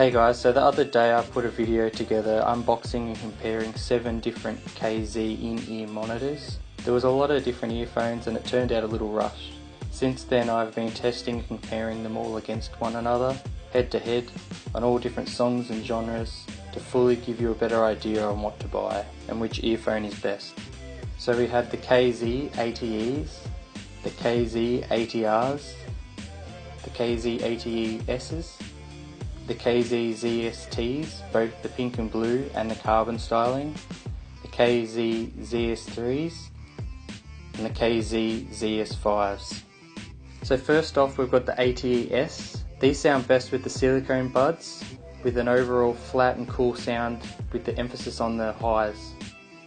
Hey guys, so the other day I put a video together unboxing and comparing 7 different KZ in-ear monitors. There was a lot of different earphones and it turned out a little rushed. Since then I've been testing and comparing them all against one another, head to head, on all different songs and genres, to fully give you a better idea on what to buy and which earphone is best. So we had the KZ ATEs, the KZ ATRs, the KZ ATE-Ss, the KZ ZSTs, both the pink and blue and the carbon styling, the KZ ZS3s, and the KZ ZS5s. So first off we've got the ATE-S. These sound best with the silicone buds, with an overall flat and cool sound with the emphasis on the highs.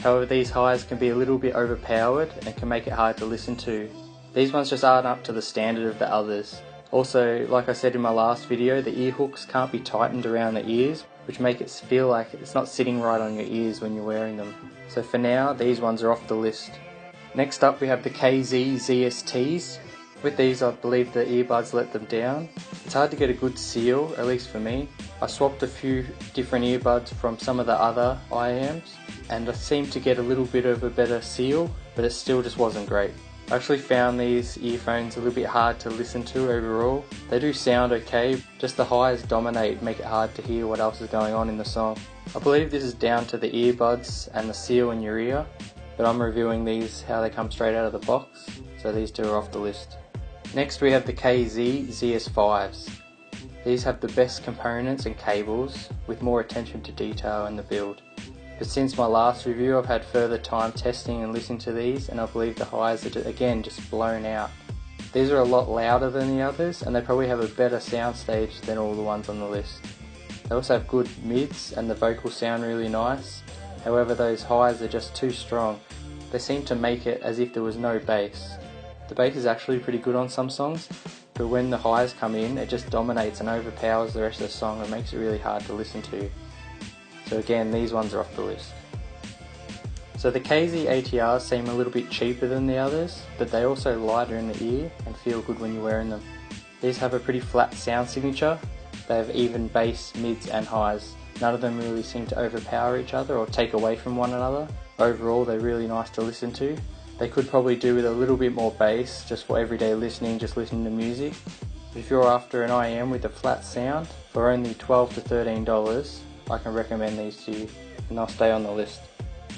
However, these highs can be a little bit overpowered and can make it hard to listen to. These ones just aren't up to the standard of the others. Also, like I said in my last video, the ear hooks can't be tightened around the ears, which make it feel like it's not sitting right on your ears when you're wearing them. So for now, these ones are off the list. Next up we have the KZ ZSTs. With these I believe the earbuds let them down. It's hard to get a good seal, at least for me. I swapped a few different earbuds from some of the other IAMs and I seemed to get a little bit of a better seal, but it still just wasn't great. I actually found these earphones a little bit hard to listen to overall. They do sound okay, just the highs dominate, make it hard to hear what else is going on in the song. I believe this is down to the earbuds and the seal in your ear, but I'm reviewing these how they come straight out of the box, so these two are off the list. Next we have the KZ ZS5s. These have the best components and cables, with more attention to detail in the build. But since my last review I've had further time testing and listening to these, and I believe the highs are again just blown out. These are a lot louder than the others and they probably have a better soundstage than all the ones on the list. They also have good mids and the vocals sound really nice, however those highs are just too strong. They seem to make it as if there was no bass. The bass is actually pretty good on some songs, but when the highs come in it just dominates and overpowers the rest of the song and makes it really hard to listen to. So again, these ones are off the list. So the KZ ATRs seem a little bit cheaper than the others, but they also lighter in the ear and feel good when you're wearing them. These have a pretty flat sound signature. They have even bass, mids and highs. None of them really seem to overpower each other or take away from one another. Overall, they're really nice to listen to. They could probably do with a little bit more bass just for everyday listening, just listening to music. But if you're after an IM with a flat sound for only $12 to $13, I can recommend these to you and they'll stay on the list.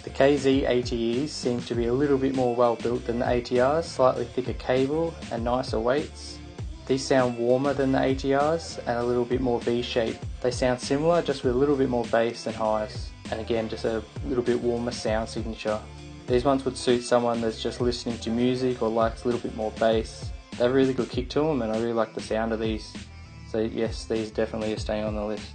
The KZ ATEs seem to be a little bit more well built than the ATRs, slightly thicker cable and nicer weights. These sound warmer than the ATRs and a little bit more V-shaped. They sound similar, just with a little bit more bass and highs, and again just a little bit warmer sound signature. These ones would suit someone that's just listening to music or likes a little bit more bass. They have a really good kick to them and I really like the sound of these. So yes, these definitely are staying on the list.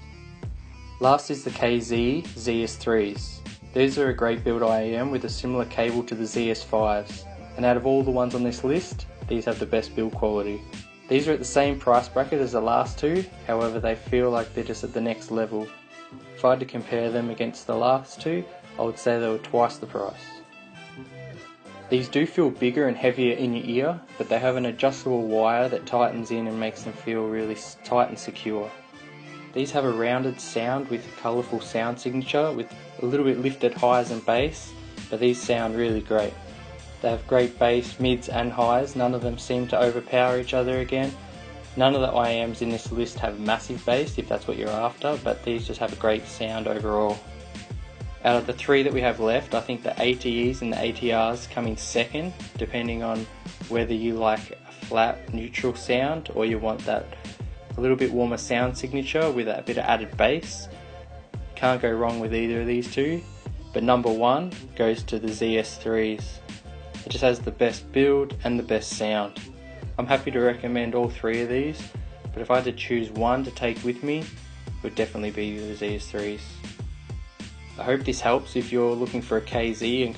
Last is the KZ ZS3s. These are a great build IAM with a similar cable to the ZS5s, and out of all the ones on this list, these have the best build quality. These are at the same price bracket as the last two, however they feel like they're just at the next level. If I had to compare them against the last two, I would say they were twice the price. These do feel bigger and heavier in your ear, but they have an adjustable wire that tightens in and makes them feel really tight and secure. These have a rounded sound with a colourful sound signature with a little bit lifted highs and bass, but these sound really great. They have great bass, mids and highs, none of them seem to overpower each other again. None of the IAMs in this list have massive bass if that's what you're after, but these just have a great sound overall. Out of the 3 that we have left, I think the ATEs and the ATRs come in second, depending on whether you like a flat, neutral sound or you want that a little bit warmer sound signature with a bit of added bass. Can't go wrong with either of these two, but number 1 goes to the ZS3s. It just has the best build and the best sound. I'm happy to recommend all 3 of these, but if I had to choose one to take with me, it would definitely be the ZS3s. I hope this helps if you're looking for a KZ and